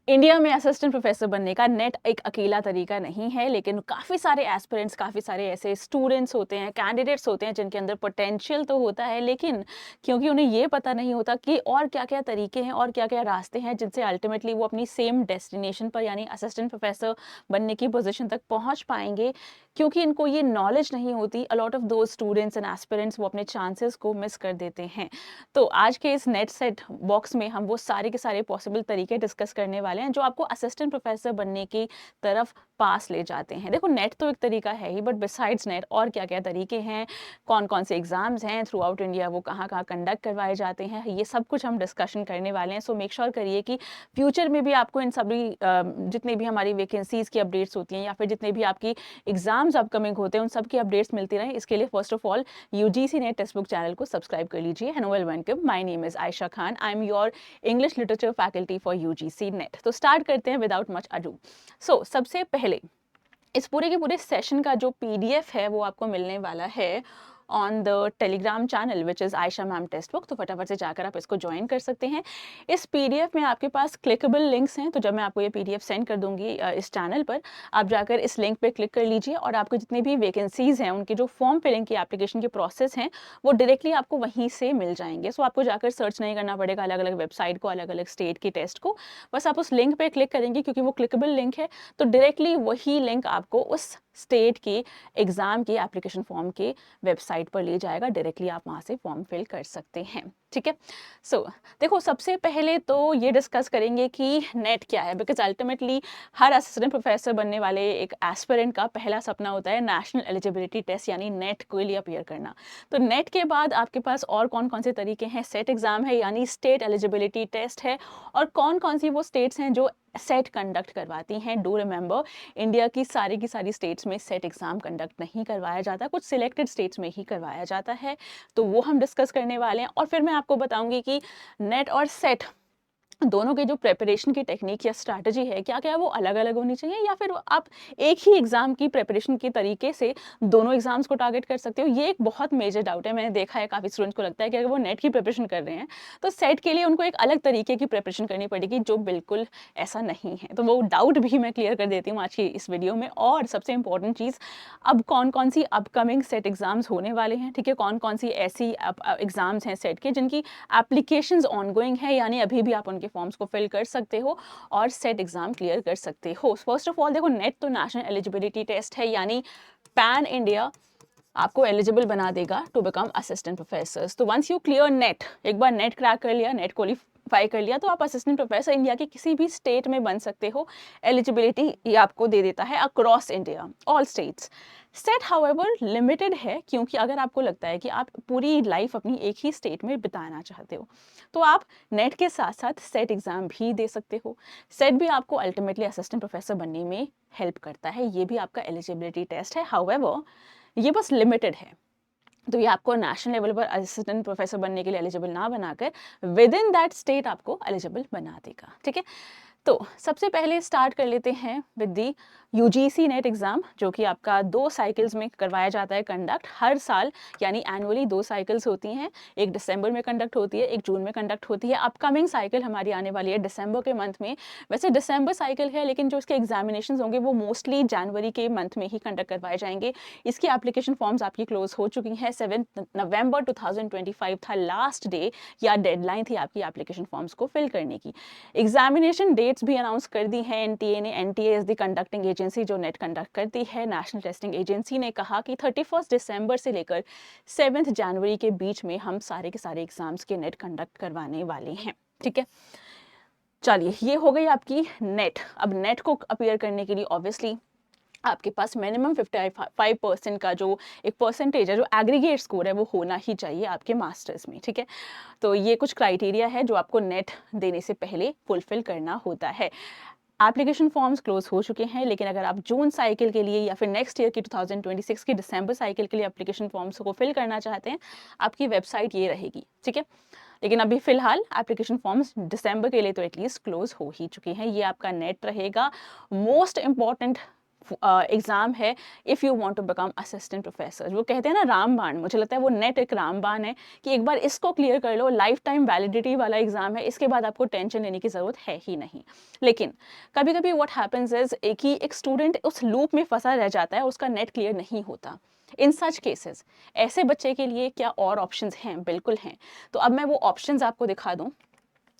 India में assistant professor बनने का नेट एक अकेला तरीका नहीं है, लेकिन काफ़ी सारे एस्पिरेंट्स, काफ़ी सारे ऐसे स्टूडेंट्स होते हैं, कैंडिडेट्स होते हैं जिनके अंदर पोटेंशियल तो होता है, लेकिन क्योंकि उन्हें ये पता नहीं होता कि और क्या-क्या तरीके हैं और क्या-क्या रास्ते हैं जिनसे अल्टीमेटली वो अपनी सेम डेस्टिनेशन पर यानी असिस्टेंट प्रोफेसर बनने की पोजीशन तक पहुँच पाएँगे। क्योंकि इनको ये नॉलेज नहीं होती, a lot of those students and aspirants वो अपने चांसेस को मिस कर देते हैं। तो आज के इस नेट सेट बॉक्स में हम वो सारे के सारे पॉसिबल तरीके डिस्कस करने वाले हैं जो आपको असिस्टेंट प्रोफेसर बनने की तरफ पास ले जाते हैं। देखो, नेट तो एक तरीका है ही, बट बिसाइड्स नेट और क्या-क्या तरीके हैं, कौन-कौन से एग्जाम्स हैं थ्रू आउट इंडिया, वो कहाँ-कहाँ कंडक्ट करवाए जाते हैं, ये सब कुछ हम डिस्कशन करने वाले हैं। सो मेक श्योर करिए कि फ्यूचर में भी आपको इन सभी जितनी भी हमारी वैकेंसीज की अपडेट्स होती हैं या फिर जितने भी आपकी एग्जाम्स अपकमिंग होते हैं उन सब की अपडेट्स मिलती रहें। इसके लिए first of all UGC net text book channel को सब्सक्राइब कर लीजिए। Hello welcome, my name is Ayesha Khan, I am your English literature faculty for UGC net. तो स्टार्ट करते हैं विदाउट मच अडू। सो सबसे पहले इस पूरे के पूरे सेशन का जो पीडीएफ है वो आपको मिलने वाला है on the Telegram channel which is Ayesha ma'am text book. तो फटाफट से जाकर आप इसको ज्वाइन कर सकते हैं। इस पीडीएफ में आपके पास क्लिकेबल लिंक्स हैं, तो जब मैं आपको ये पीडीएफ सेंड कर दूंगी इस चैनल पर, आप जाकर इस लिंक पे क्लिक कर लीजिए और आपको जितनी भी वैकेंसीज हैं उनके जो फॉर्म फिलिंग की एप्लीकेशन के प्रोसेस हैं वो डायरेक्टली आपको वहीं से मिल जाएंगे। सो आपको जाकर सर्च नहीं करना पड़ेगा अलग अलग वेबसाइट को, अलग अलग स्टेट की टेस्ट को। बस आप उस लिंक पे क्लिक करेंगे, क्योंकि वो क्लिकेबल लिंक है, तो डायरेक्टली वही लिंक आपको उस स्टेट के एग्जाम के एप्लीकेशन फॉर्म के वेबसाइट पर ले जाएगा। डायरेक्टली आप वहां से फॉर्म फिल कर सकते हैं। ठीक है। सो देखो, सबसे पहले तो ये डिस्कस करेंगे कि नेट क्या है, because ultimately her assistant professor बनने वाले एक एस्पिरेंट का पहला सपना होता है नेशनल एलिजिबिलिटी टेस्ट यानी नेट के लिए अपीयर करना। तो नेट के बाद आपके पास और कौन कौन से तरीके हैं, सेट एग्जाम है यानी स्टेट एलिजिबिलिटी टेस्ट है, और कौन कौन सी वो स्टेट्स हैं जो सेट कंडक्ट करवाती हैं। डू रिमेंबर, इंडिया की सारी स्टेट्स में सेट एग्जाम कंडक्ट नहीं करवाया जाता, कुछ सिलेक्टेड स्टेट्स में ही करवाया जाता है। तो वो हम डिस्कस करने वाले हैं, और फिर मैं आपको बताऊंगी कि नेट और सेट दोनों के जो प्रिपरेशन की टेक्निक या स्ट्रैटेजी है, क्या क्या वो अलग अलग होनी चाहिए, या फिर आप एक ही एग्जाम की प्रिपरेशन के तरीके से दोनों एग्जाम्स को टारगेट कर सकते हो। ये एक बहुत मेजर डाउट है। मैंने देखा है काफ़ी स्टूडेंट्स को लगता है कि अगर वो नेट की प्रिपरेशन कर रहे हैं तो सेट के लिए उनको एक अलग तरीके की प्रिपरेशन करनी पड़ेगी, जो बिल्कुल ऐसा नहीं है। तो वो डाउट भी मैं क्लियर कर देती हूँ आज की इस वीडियो में। और सबसे इंपॉर्टेंट चीज़, अब कौन कौन सी अपकमिंग सेट एग्जाम्स होने वाले हैं, ठीक है, कौन कौन सी ऐसी एग्जाम्स हैं सेट के जिनकी एप्लीकेशंस ऑनगोइंग है, यानी अभी भी आप उनके फॉर्म्स को फिल कर सकते हो और सेट एग्जाम क्लियर कर सकते हो। फर्स्ट ऑफ ऑल देखो, नेट तो नेशनल एलिजिबिलिटी टेस्ट है, यानी पैन इंडिया आपको एलिजिबल बना देगा टू बिकम असिस्टेंट प्रोफेसर्स। तो वंस यू क्लियर नेट, एक बार नेट क्रैक कर लिया, नेट क्वालिफाई कर लिया, तो आप असिस्टेंट प्रोफेसर इंडिया के किसी भी स्टेट में बन सकते हो। एलिजिबिलिटी ये आपको दे देता है across India, all states. Set however limited है, क्योंकि अगर आपको लगता है कि आप पूरी लाइफ अपनी एक ही स्टेट में बिताना चाहते हो तो आप नेट के साथ साथ सेट एग्जाम भी दे सकते हो। सेट भी आपको अल्टीमेटली असिस्टेंट प्रोफेसर बनने में हेल्प करता है, ये भी आपका एलिजिबिलिटी टेस्ट है। हाउएवर ये बस लिमिटेड है, तो ये आपको नेशनल लेवल पर असिस्टेंट प्रोफेसर बनने के लिए एलिजिबल ना बनाकर विद इन दैट स्टेट आपको एलिजिबल बना देगा। ठीक है। तो सबसे पहले स्टार्ट कर लेते हैं with the UGC net exam, जो कि आपका 2 साइकिल्स में करवाया जाता है कंडक्ट हर साल, यानी एनुअली 2 साइकिल्स होती हैं। एक दिसंबर में कंडक्ट होती है, एक जून में कंडक्ट होती है। अपकमिंग साइकिल हमारी आने वाली है दिसंबर के मंथ में। वैसे दिसंबर साइकिल है, लेकिन जो इसके एग्जामिनेशन होंगे वो मोस्टली जनवरी के मंथ में ही कंडक्ट करवाए जाएंगे। इसकी एप्लीकेशन फॉर्म्स आपकी क्लोज हो चुकी हैं। 7 नवंबर 2025 था लास्ट डे या डेडलाइन थी आपकी एप्लीकेशन फॉर्म्स को फिल करने की। एग्जामिनेशन डेट्स भी अनाउंस कर दी है एनटीए ने। NTA is the conducting agency जो नेट कंडक्ट करती है। नेशनल टेस्टिंग एजेंसी ने कहा कि 31 दिसंबर से लेकर 7 जनवरी के बीच में हम सारे के सारे एग्जाम्स के नेट कंडक्ट करवाने वाले हैं। ठीक है, चलिए, ये हो गई आपकी नेट। अब नेट को अपीयर करने के लिए ऑब्वियसली आपके पास मिनिमम 55% का जो एक परसेंटेज है, जो एग्रीगेट स्कोर है, वो होना ही चाहिए आपके मास्टर्स में। ठीक है, तो ये कुछ क्राइटेरिया है जो आपको नेट देने से पहले फुलफिल करना होता है। एप्लीकेशन फॉर्म्स क्लोज हो चुके हैं, लेकिन अगर आप जून साइकिल के लिए या फिर नेक्स्ट ईयर की 2026 की दिसंबर साइकिल के लिए एप्लीकेशन फॉर्म्स को फिल करना चाहते हैं, आपकी वेबसाइट ये रहेगी। ठीक है, लेकिन अभी फिलहाल एप्लीकेशन फॉर्म्स दिसंबर के लिए तो एटलीस्ट क्लोज हो ही चुके हैं। ये आपका नेट रहेगा। मोस्ट इंपॉर्टेंट एग्ज़ाम है if you want to become assistant professor. वो कहते हैं ना रामबाण, मुझे लगता है वो नेट एक रामबाण है कि एक बार इसको क्लियर कर लो, लाइफ टाइम वैलिडिटी वाला एग्ज़ाम है, इसके बाद आपको टेंशन लेने की ज़रूरत है ही नहीं। लेकिन कभी कभी व्हाट हैपन्स इज एक स्टूडेंट उस लूप में फंसा रह जाता है, उसका नेट क्लियर नहीं होता। इन सच केसेस ऐसे बच्चे के लिए क्या और ऑप्शंस हैं? बिल्कुल हैं। तो अब मैं वो ऑप्शंस आपको दिखा दूं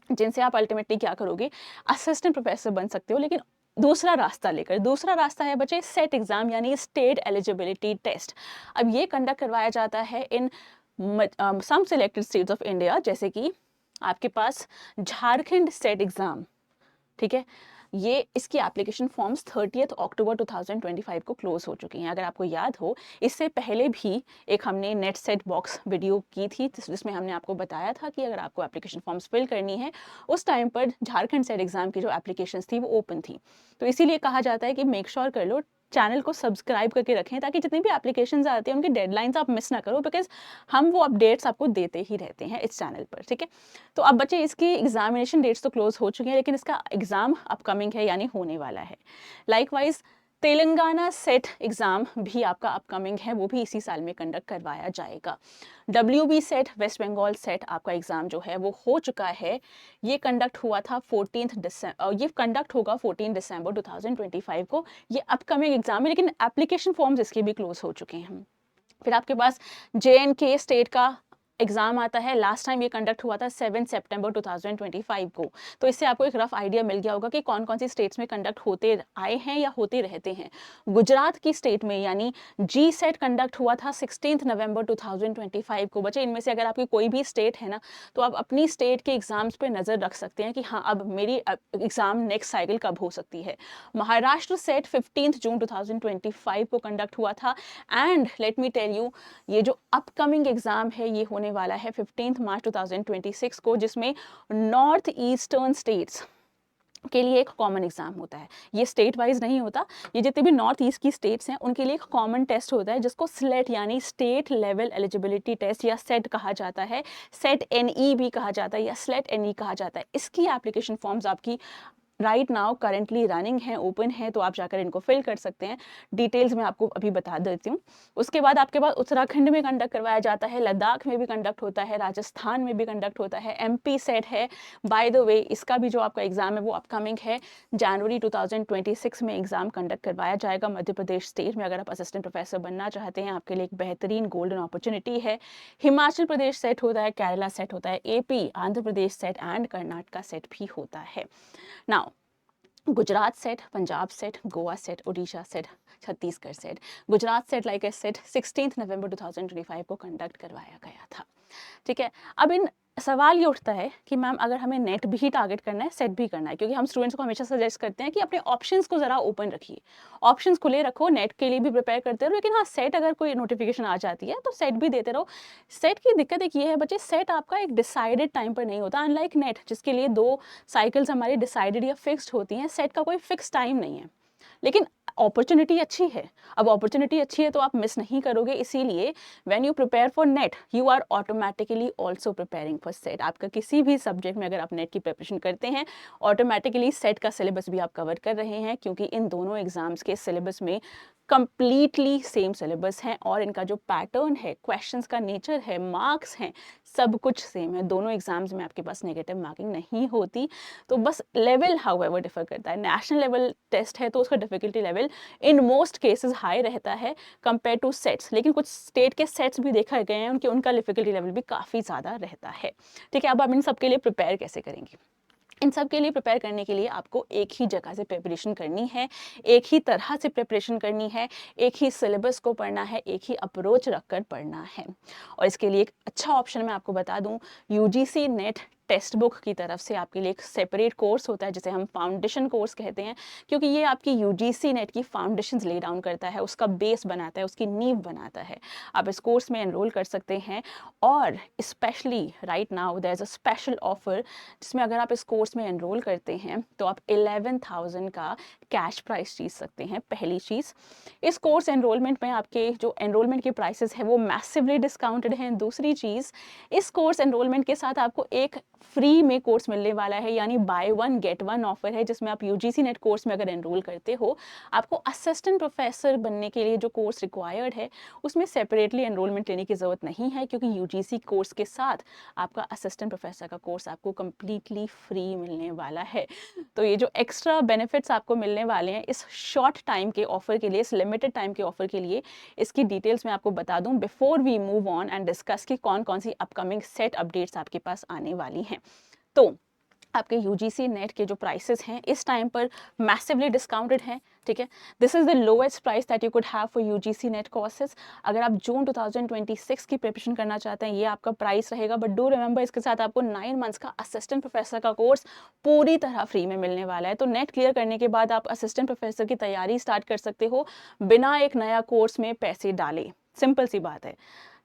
जिनसे आप अल्टीमेटली क्या करोगे, असिस्टेंट प्रोफेसर बन सकते हो, लेकिन दूसरा रास्ता लेकर। दूसरा रास्ता है बच्चे सेट एग्जाम यानी स्टेट एलिजिबिलिटी टेस्ट। अब ये कंडक्ट करवाया जाता है इन सम सिलेक्टेड स्टेट्स ऑफ इंडिया, जैसे कि आपके पास झारखंड स्टेट एग्जाम, ठीक है। ये इसकी एप्लीकेशन फॉर्म्स 30 अक्टूबर 2025 को क्लोज हो चुकी हैं। अगर आपको याद हो, इससे पहले भी एक हमने नेट सेट बॉक्स वीडियो की थी जिसमें हमने आपको बताया था कि अगर आपको एप्लीकेशन फॉर्म्स फिल करनी है, उस टाइम पर झारखंड सेट एग्जाम की जो एप्लीकेशंस थी वो ओपन थी। तो इसीलिए कहा जाता है कि मेक श्योर कर लो, चैनल को सब्सक्राइब करके रखें, ताकि जितनी भी एप्लीकेशंस आती हैं उनकी डेडलाइंस आप मिस ना करो, बिकॉज हम वो अपडेट्स आपको देते ही रहते हैं इस चैनल पर, ठीक है। तो अब बच्चे इसकी एग्जामिनेशन डेट्स तो क्लोज हो चुके हैं, लेकिन इसका एग्जाम अपकमिंग है यानी होने वाला है। लाइकवाइज तेलंगाना सेट एग्जाम भी आपका अपकमिंग है, वो भी इसी साल में कंडक्ट करवाया जाएगा। WB SET, West Bengal SET, आपका एग्जाम जो है वो हो चुका है। ये कंडक्ट हुआ था 14 दिसंबर, ये कंडक्ट होगा 14 दिसंबर 2025 को। ये अपकमिंग एग्जाम है, लेकिन एप्लीकेशन फॉर्म्स इसके भी क्लोज हो चुके हैं। फिर आपके पास JNK स्टेट का एग्जाम आता है। लास्ट टाइम ये कंडक्ट हुआ था 7 सितंबर 2025 को। तो इससे आपको एक रफ आइडिया मिल गया होगा कि कौन कौन सी स्टेट्स में कंडक्ट होते आए हैं या होते रहते हैं। गुजरात की स्टेट में यानी G सेट कंडक्ट हुआ था 16 नवंबर 2025 को। बच्चे इनमें से अगर आपकी कोई भी स्टेट है ना, तो आप अपनी स्टेट के एग्जाम्स पे नज़र रख सकते हैं कि हाँ, अब मेरी एग्जाम नेक्स्ट साइकिल कब हो सकती है। महाराष्ट्र सेट 15 जून 2025 को कंडक्ट हुआ था। And let me tell you, ये जो अपकमिंग एग्जाम है ये होने वाला है 15 मार्च 2026 को, जिसमें नॉर्थ ईस्टर्न स्टेट्स के लिए एक कॉमन एग्जाम होता है। ये स्टेट वाइज नहीं होता, ये जितने भी नॉर्थ ईस्ट की स्टेट्स हैं उनके लिए एक कॉमन टेस्ट होता है, जिसको स्लेट यानी स्टेट लेवल एलिजिबिलिटी टेस्ट या सेट कहा जाता है। सेट NE भी कहा जाता है या स्लेट NE कहा जाता है। इसकी एप्लीकेशन फॉर्म्स आपकी राइट नाउ करेंटली रनिंग है, ओपन है, तो आप जाकर इनको फिल कर सकते हैं। डिटेल्स मैं आपको अभी बता देती हूँ। उसके बाद आपके पास उत्तराखंड में कंडक्ट करवाया जाता है, लद्दाख में भी कंडक्ट होता है, राजस्थान में भी कंडक्ट होता है, MP सेट है। बाय द वे, इसका भी जो आपका एग्जाम है वो अपकमिंग है। जनवरी 2026 में एग्जाम कंडक्ट करवाया जाएगा मध्य प्रदेश स्टेट में। अगर आप असिस्टेंट प्रोफेसर बनना चाहते हैं, आपके लिए एक बेहतरीन गोल्डन अपॉर्चुनिटी है। हिमाचल प्रदेश सेट होता है, केरला सेट होता है, AP, Andhra Pradesh set and Karnataka set भी होता है। Now Gujarat set, Punjab set, Goa set, Orissa set, Chhattisgarh set. Gujarat set like a set 16 नवंबर 2025 को कंडक्ट करवाया गया था, ठीक है। अब इन सवाल ये उठता है कि मैम अगर हमें नेट भी टारगेट करना है, सेट भी करना है, क्योंकि हम स्टूडेंट्स को हमेशा सजेस्ट करते हैं कि अपने ऑप्शंस को ज़रा ओपन रखिए, ऑप्शंस खुले रखो, नेट के लिए भी प्रिपेयर करते रहो, लेकिन हाँ, सेट अगर कोई नोटिफिकेशन आ जाती है तो सेट भी देते रहो। सेट की दिक्कत एक ये है बच्चे, सेट आपका एक डिसाइडेड टाइम पर नहीं होता, अनलाइक नेट जिसके लिए 2 साइकिल्स हमारी डिसाइडेड या फिक्स्ड होती हैं। सेट का कोई फिक्स टाइम नहीं है, लेकिन अपॉर्चुनिटी अच्छी है। अब अपॉर्चुनिटी अच्छी है तो आप मिस नहीं करोगे, इसीलिए when you prepare for NET you are automatically also preparing for SET. आपका किसी भी सब्जेक्ट में अगर आप नेट की प्रिपरेशन करते हैं, ऑटोमेटिकली सेट का सिलेबस भी आप कवर कर रहे हैं, क्योंकि इन दोनों एग्जाम्स के सिलेबस में कंप्लीटली सेम सिलेबस है और इनका जो पैटर्न है, क्वेश्चंस का नेचर है, मार्क्स हैं, सब कुछ सेम है। दोनों एग्जाम्स में आपके पास नेगेटिव मार्किंग नहीं होती, तो बस लेवल हाउएवर डिफर करता है। नेशनल लेवल टेस्ट है तो उसका difficulty level in most cases high रहता है कंपेयर टू सेट्स, लेकिन कुछ स्टेट के सेट्स भी देखा गए हैं उनका डिफिकल्टी लेवल भी काफ़ी ज़्यादा रहता है, ठीक है। अब आप इन सब के लिए प्रिपेयर कैसे करेंगे? इन सब के लिए प्रिपेयर करने के लिए आपको एक ही जगह से प्रिपरेशन करनी है, एक ही तरह से प्रिपरेशन करनी है, एक ही सिलेबस को पढ़ना है, एक ही अप्रोच रखकर पढ़ना है। और इसके लिए एक अच्छा ऑप्शन मैं आपको बता दूं, UGC नेट टेक्स्ट बुक की तरफ से आपके लिए एक सेपरेट कोर्स होता है जिसे हम फाउंडेशन कोर्स कहते हैं, क्योंकि ये आपकी UGC नेट की फाउंडेशंस ले डाउन करता है, उसका बेस बनाता है, उसकी नींव बनाता है। आप इस कोर्स में एनरोल कर सकते हैं और specially right now there is a special offer, जिसमें अगर आप इस कोर्स में एनरोल करते हैं तो आप 11,000 का कैश प्राइस जीत सकते हैं। पहली चीज़, इस कोर्स एनरोलमेंट में आपके जो एनरोलमेंट के प्राइसेस है वो मैसिवली डिस्काउंटेड हैं। दूसरी चीज़, इस कोर्स एनरोलमेंट के साथ आपको एक फ्री में कोर्स मिलने वाला है, यानी by one get one offer है, जिसमें आप यूजीसी नेट कोर्स में अगर एनरोल करते हो, आपको असिस्टेंट प्रोफेसर बनने के लिए जो कोर्स रिक्वायर्ड है उसमें सेपरेटली एनरोलमेंट लेने की ज़रूरत नहीं है, क्योंकि यूजीसी कोर्स के साथ आपका असिस्टेंट प्रोफेसर का कोर्स आपको कम्प्लीटली फ्री मिलने वाला है। तो ये जो एक्स्ट्रा बेनिफिट्स आपको मिलने वाले हैं इस शॉर्ट टाइम के ऑफर के लिए, इस लिमिटेड टाइम के ऑफर के लिए, इसकी डिटेल्स मैं आपको बता दूं before we move on and discuss कि कौन कौन सी अपकमिंग सेट अपडेट्स आपके पास आने वाली हैं। तो आपके यूजीसी नेट के जो प्राइसेस हैं इस टाइम पर मैसिवली डिस्काउंटेड हैं, ठीक है। This is the lowest price that you could have for UGC net courses. अगर आप जून 2026 की प्रिपरेशन करना चाहते हैं, ये आपका प्राइस रहेगा। बट डू रिमेंबर, इसके साथ आपको 9 मंथ्स का असिस्टेंट प्रोफेसर का कोर्स पूरी तरह फ्री में मिलने वाला है। तो नेट क्लियर करने के बाद आप असिस्टेंट प्रोफेसर की तैयारी स्टार्ट कर सकते हो बिना एक नया कोर्स में पैसे डाले। सिंपल सी बात है,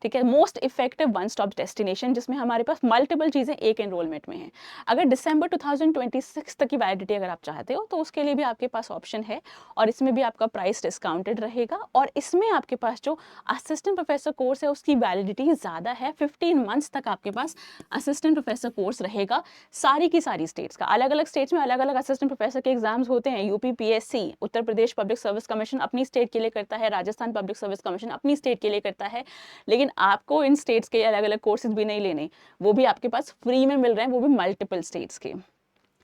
ठीक है। Most effective one stop destination, जिसमें हमारे पास मल्टीपल चीज़ें एक एनरोलमेंट में हैं। अगर दिसंबर 2026 तक की वैलिडिटी अगर आप चाहते हो तो उसके लिए भी आपके पास ऑप्शन है, और इसमें भी आपका प्राइस डिस्काउंटेड रहेगा। और इसमें आपके पास जो असिस्टेंट प्रोफेसर कोर्स है उसकी वैलिडिटी ज़्यादा है, 15 मंथ्स तक आपके पास असिस्टेंट प्रोफेसर कोर्स रहेगा। सारी की सारी स्टेट्स का, अलग अलग स्टेट्स में अलग अलग असिस्टेंट प्रोफेसर के एग्जाम्स होते हैं। UP PSC, Uttar Pradesh public service commission अपनी स्टेट के लिए करता है, राजस्थान पब्लिक सर्विस कमीशन अपनी स्टेट के लिए करता है। लेकिन आपको इन स्टेट्स के अलग अलग कोर्सेज भी नहीं लेने, वो भी आपके पास फ्री में मिल रहे हैं, वो भी मल्टीपल स्टेट्स के।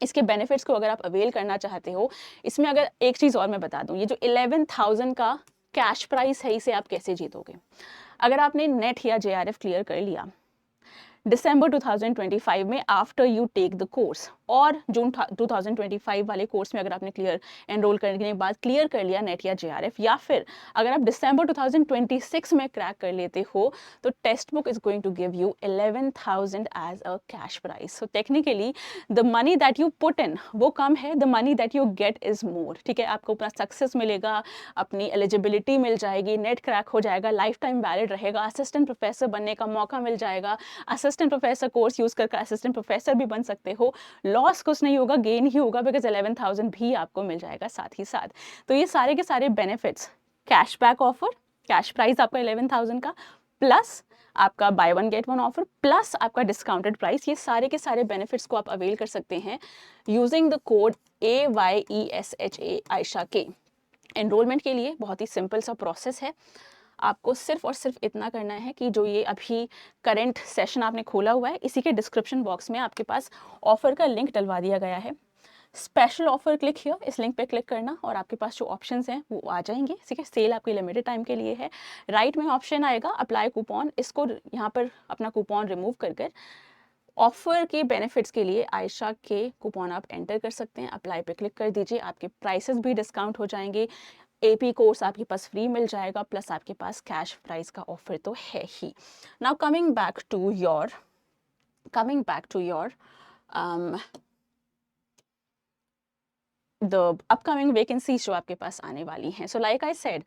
इसके बेनिफिट्स को अगर आप अवेल करना चाहते हो, इसमें अगर एक चीज़ और मैं बता दूं, ये जो 11,000 का कैश प्राइस है, इसे आप कैसे जीतोगे। अगर आपने नेट या जेआरएफ क्लियर कर लिया दिसंबर 2025 में after you take the course, और जून 2025 वाले कोर्स में अगर आपने एनरोल करने के बाद क्लियर कर लिया नेट या जेआरएफ, या फिर अगर आप दिसंबर 2026 में क्रैक कर लेते हो, तो text book is going to give you 11,000 as a cash prize. So technically the money that you put in वो कम है, the money that you get is more, ठीक है। आपको अपना सक्सेस मिलेगा, अपनी एलिजिबिलिटी मिल जाएगी, नेट क्रैक हो जाएगा, लाइफ टाइम वैलिड रहेगा, असिस्टेंट प्रोफेसर बनने का मौका मिल जाएगा, असिस्टेंट प्रोफेसर कोर्स यूज करके असिस्टेंट प्रोफेसर भी बन सकते हो। लॉस कुछ नहीं होगा, गेन ही होगा, बिकॉज 11,000 भी आपको मिल जाएगा साथ ही साथ। तो ये सारे के सारे benefits, cashback offer, cash price आपका 11,000 का, प्लस आपका by one get one offer, plus आपका डिस्काउंटेड प्राइस, ये सारे के सारे बेनिफिट्स को आप अवेल कर सकते हैं using the code AYESHA Ayesha के। एनरोलमेंट के लिए बहुत ही सिंपल सा प्रोसेस है। आपको सिर्फ और सिर्फ इतना करना है कि जो ये अभी करंट सेशन आपने खोला हुआ है, इसी के डिस्क्रिप्शन बॉक्स में आपके पास ऑफर का लिंक डलवा दिया गया है। स्पेशल ऑफर क्लिक हियर, इस लिंक पे क्लिक करना और आपके पास जो ऑप्शंस हैं वो आ जाएंगे, ठीक है। सेल आपकी लिमिटेड टाइम के लिए है। राइट में ऑप्शन आएगा अप्लाई कूपन, इसको यहाँ पर अपना कूपन रिमूव कर ऑफर के बेनिफिट्स के लिए आयशा के कूपन आप एंटर कर सकते हैं। अप्लाई पे क्लिक कर दीजिए, आपके प्राइसेस भी डिस्काउंट हो जाएंगे, AP कोर्स आपके पास फ्री मिल जाएगा, प्लस आपके पास कैश प्राइस का ऑफर तो है ही। Now coming back to your the upcoming vacancies जो आपके पास आने वाली हैं। So like I said,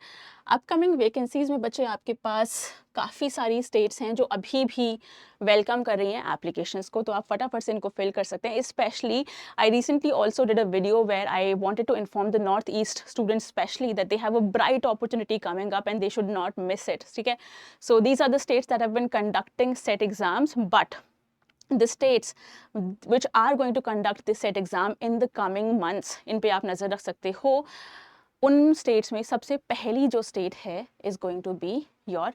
upcoming vacancies में बच्चे आपके पास काफ़ी सारी स्टेट्स हैं जो अभी भी वेलकम कर रही हैं एप्लीकेशंस को, तो आप फटाफट से इनको फिल कर सकते हैं। Specially I recently also did a video where I wanted to inform the North East students specially that they have a bright opportunity coming up and they should not miss it, ठीक है। So these are the states that have been conducting SET exams, but the states which are going to conduct this set exam in the coming months, इन पे आप नज़र रख सकते हो। उन states में सबसे पहली जो state है is going to be your,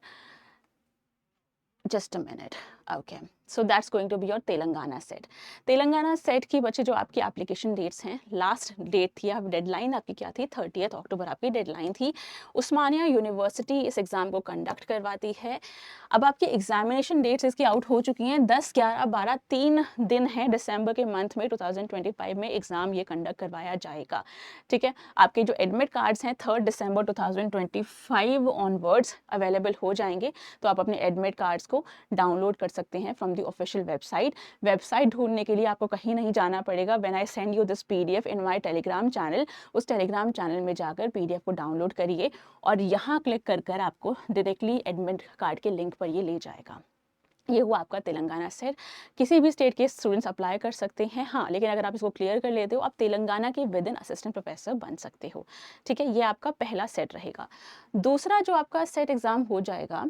just a minute, okay, so that's going to be your Telangana set. Telangana set की बच्चे जो आपकी एप्लीकेशन डेट्स हैं, लास्ट डेट थी, आप डेडलाइन आपकी क्या थी, 30 अक्टूबर आपकी डेडलाइन थी। उस्मानिया यूनिवर्सिटी इस एग्ज़ाम को कंडक्ट करवाती है। अब आपकी एग्जामिनेशन डेट्स इसकी आउट हो चुकी हैं, 10, 11, 12 3 दिन हैं दिसंबर के मंथ में 2025 में एग्ज़ाम ये कंडक्ट करवाया जाएगा, ठीक है। आपके जो एडमिट कार्ड्स हैं 3 दिसंबर 2025 ऑनवर्ड्स अवेलेबल हो जाएंगे, तो आप अपने एडमिट कार्ड्स को डाउनलोड कर सकते हैं फ्रॉम द ऑफिशियल वेबसाइट ढूंढने के लिए आपको कहीं नहीं जाना पड़ेगा। When I send you this PDF in my Telegram channel, उस टेलीग्राम चैनल में जाकर PDF को डाउनलोड करिए और यहाँ क्लिक कर आपको डायरेक्टली एडमिट कार्ड के लिंक पर ये ले जाएगा। ये हुआ आपका तेलंगाना सेट। किसी भी स्टेट के स्टूडेंट्स अप्लाई कर सकते हैं, हाँ, लेकिन अगर आप इसको क्लियर कर लेते हो आप तेलंगाना के विद इन असिस्टेंट प्रोफेसर बन सकते हो, ठीक है। ये आपका पहला सेट रहेगा। दूसरा जो आपका सेट एग्ज़ाम हो जाएगा,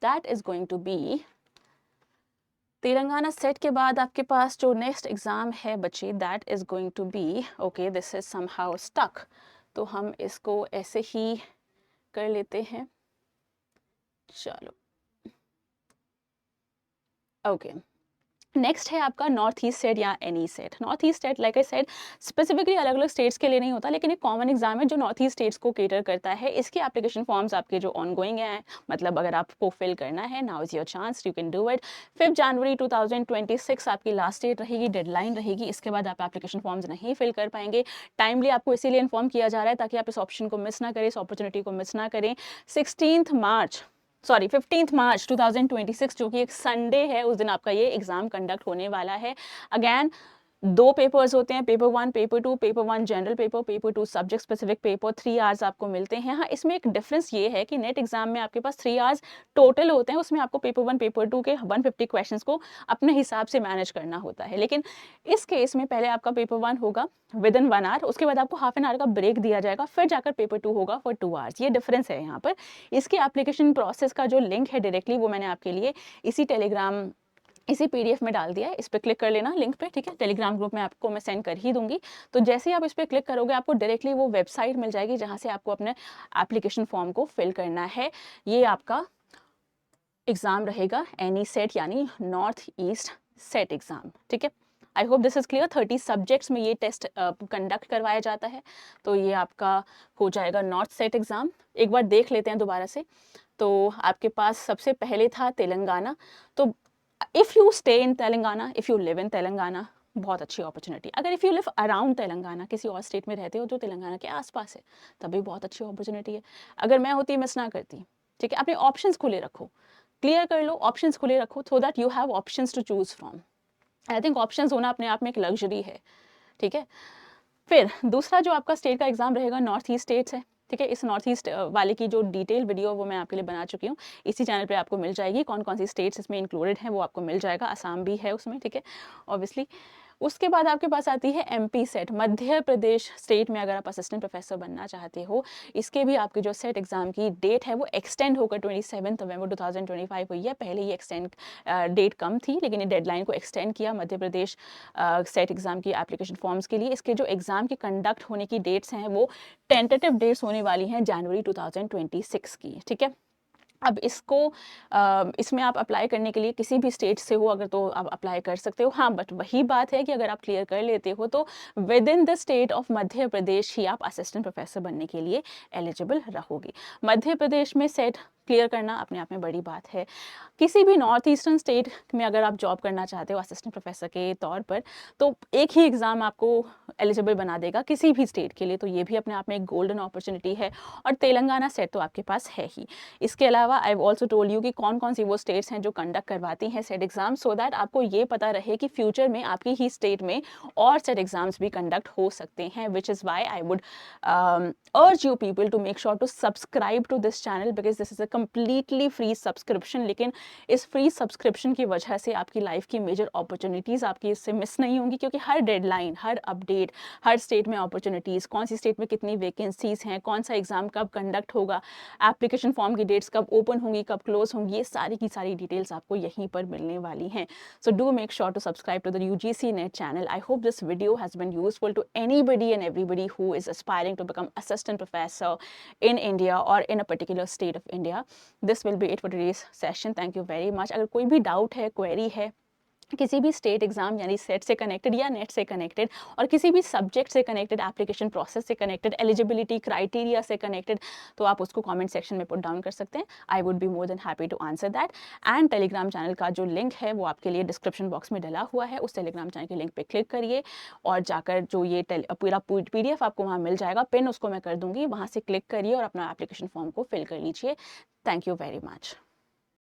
that is going to be Telangana SET के बाद आपके पास जो नेक्स्ट एग्ज़ाम है बच्चे, that is going to be, okay this is somehow stuck, तो हम इसको ऐसे ही कर लेते हैं, चलो ओके। नेक्स्ट है आपका नॉर्थ ईस्ट सेट या any set. North east set like I said specifically अलग अलग स्टेट्स के लिए नहीं होता, लेकिन एक कॉमन एग्जाम है जो नॉर्थ ईस्ट स्टेट्स को केटर करता है। इसके एप्लीकेशन फॉर्म्स आपके जो ऑनगोइंग हैं, मतलब अगर आपको फिल करना है, now is your chance, you can do it. 5 जनवरी 2026 आपकी लास्ट डेट रहेगी, डेडलाइन रहेगी। इसके बाद आप एप्लीकेशन फॉर्म्स नहीं फिल कर पाएंगे। टाइमली आपको इसीलिए इन्फॉर्म किया जा रहा है ताकि आप इस ऑप्शन को मिस ना करें, इस अपॉर्चुनिटी को मिस ना करें। 15th मार्च 2026 जो कि एक संडे है, उस दिन आपका ये एग्जाम कंडक्ट होने वाला है। अगेन 2 पेपर्स होते हैं, paper 1, paper 2, paper 1 general paper, paper 2 subject specific paper, 3 hours आपको मिलते हैं। हाँ, इसमें एक डिफरेंस ये है कि नेट एग्जाम में आपके पास 3 आवर्स टोटल होते हैं, उसमें आपको पेपर 1, पेपर 2 के 150 क्वेश्चंस को अपने हिसाब से मैनेज करना होता है। लेकिन इस केस में पहले आपका पेपर 1 होगा विद इन 1 आवर, उसके बाद आपको हाफ एन आवर का ब्रेक दिया जाएगा, फिर जाकर पेपर 2 होगा फॉर 2 आवर्स। ये डिफरेंस है यहाँ पर। इसके एप्लीकेशन प्रोसेस का जो लिंक है डायरेक्टली, वो मैंने आपके लिए इसी पीडीएफ में डाल दिया है, इस पर क्लिक कर लेना लिंक पे, ठीक है। टेलीग्राम ग्रुप में आपको मैं सेंड कर ही दूंगी। तो जैसे ही आप इस पर क्लिक करोगे, आपको डायरेक्टली वो वेबसाइट मिल जाएगी जहां से आपको अपने एप्लीकेशन फॉर्म को फिल करना है। ये आपका एग्जाम रहेगा एनी सेट यानी नॉर्थ ईस्ट सेट एग्जाम, ठीक है। आई hope this is clear. 30 subjects में ये टेस्ट कंडक्ट करवाया जाता है। तो ये आपका हो जाएगा नॉर्थ सेट एग्जाम। एक बार देख लेते हैं दोबारा से। तो आपके पास सबसे पहले था तेलंगाना। तो if you stay in Telangana, if you live in Telangana, बहुत अच्छी अपॉर्चुनिटी। अगर if you live around Telangana, किसी और स्टेट में रहते हो जो तेलंगाना के आसपास है, तभी बहुत अच्छी अपॉर्चुनिटी है। अगर मैं होती मिस ना करती, ठीक है। अपने ऑप्शंस खुले रखो, क्लियर कर लो, ऑप्शंस खुले रखो, so that you have options to choose from. I think options होना अपने आप में एक लग्जरी है, ठीक है। फिर दूसरा जो आपका स्टेट का एग्जाम रहेगा, नॉर्थ ईस्ट स्टेट्स है, ठीक है। इस नॉर्थ ईस्ट वाले की जो डिटेल वीडियो वो मैं आपके लिए बना चुकी हूँ, इसी चैनल पे आपको मिल जाएगी। कौन कौन सी स्टेट्स इसमें इंक्लूडेड हैं वो आपको मिल जाएगा, असम भी है उसमें, ठीक है, ऑब्वियसली। उसके बाद आपके पास आती है MP set, Madhya Pradesh state में अगर आप असिस्टेंट प्रोफेसर बनना चाहते हो। इसके भी आपके जो सेट एग्जाम की डेट है वो एक्सटेंड होकर 27 नवंबर 2025 हुई है। पहले ये एक्सटेंड डेट कम थी, लेकिन ये डेडलाइन को एक्सटेंड किया मध्य प्रदेश सेट एग्जाम की एप्लीकेशन फॉर्म्स के लिए। इसके जो एग्जाम के कंडक्ट होने की डेट्स हैं वो टेंटेटिव डेट्स होने वाली हैं जनवरी 2026 की, ठीक है। अब इसमें आप अप्लाई करने के लिए किसी भी स्टेट से हो अगर, तो आप अप्लाई कर सकते हो। हाँ, बट वही बात है कि अगर आप क्लियर कर लेते हो तो within the state of Madhya Pradesh ही आप असिस्टेंट प्रोफेसर बनने के लिए एलिजिबल रहोगे। मध्य प्रदेश में सेट क्लियर करना अपने आप में बड़ी बात है। किसी भी नॉर्थ ईस्टर्न स्टेट में अगर आप जॉब करना चाहते हो असिस्टेंट प्रोफेसर के तौर पर, तो एक ही एग्ज़ाम आपको एलिजिबल बना देगा किसी भी स्टेट के लिए। तो ये भी अपने आप में एक गोल्डन अपॉर्चुनिटी है। और तेलंगाना सेट तो आपके पास है ही। इसके अलावा आई ऑल्सो टोल्ड यू कि कौन कौन सी वो स्टेट्स हैं जो कंडक्ट करवाती हैं सेट एग्जाम, सो दैट आपको ये पता रहे कि फ्यूचर में आपकी ही स्टेट में और सेट एग्जाम्स भी कंडक्ट हो सकते हैं। Which is why I would urge you people to make sure to subscribe to this channel because this is a completely free subscription। लेकिन इस फ्री सब्सक्रिप्शन की वजह से आपकी लाइफ की मेजर अपॉर्चुनिटीज़ आपकी इससे मिस नहीं होंगी, क्योंकि हर डेडलाइन, हर अपडेट, हर स्टेट में अपॉर्चुनिटीज़, कौन सी स्टेट में कितनी वैकेंसीज़ हैं, कौन सा एग्जाम कब कंडक्ट होगा, एप्लीकेशन फॉर्म की डेट्स कब ओपन होंगी, कब क्लोज होंगी, ये सारी की सारी डिटेल्स आपको यहीं पर मिलने वाली हैं। So do make sure to subscribe to the UGC NET channel. I hope this video has been useful to anybody and everybody who is aspiring to become assistant professor in India or in a particular state of India. This will be it for today's session. Thank you very much. अगर कोई भी doubt है, query है किसी भी state exam यानी SET से connected या नेट से कनेक्टेड, और किसी भी सब्जेक्ट से कनेक्टेड, एप्लीकेशन प्रोसेस से कनेक्टेड, एलिजिबिलिटी क्राइटेरिया से कनेक्टेड, तो आप उसको कमेंट सेक्शन में पुट डाउन कर सकते हैं। I would be more than happy to answer that. And Telegram channel का जो लिंक है वो आपके लिए डिस्क्रिप्शन बॉक्स में डला हुआ है, उस टेलीग्राम चैनल के लिंक पे क्लिक करिए और जाकर जो ये पूरा PDF आपको वहाँ मिल जाएगा, पिन उसको मैं कर दूंगी, वहाँ से क्लिक करिए और अपना एप्लीकेशन फॉर्म को फिल कर लीजिए। Thank you very much.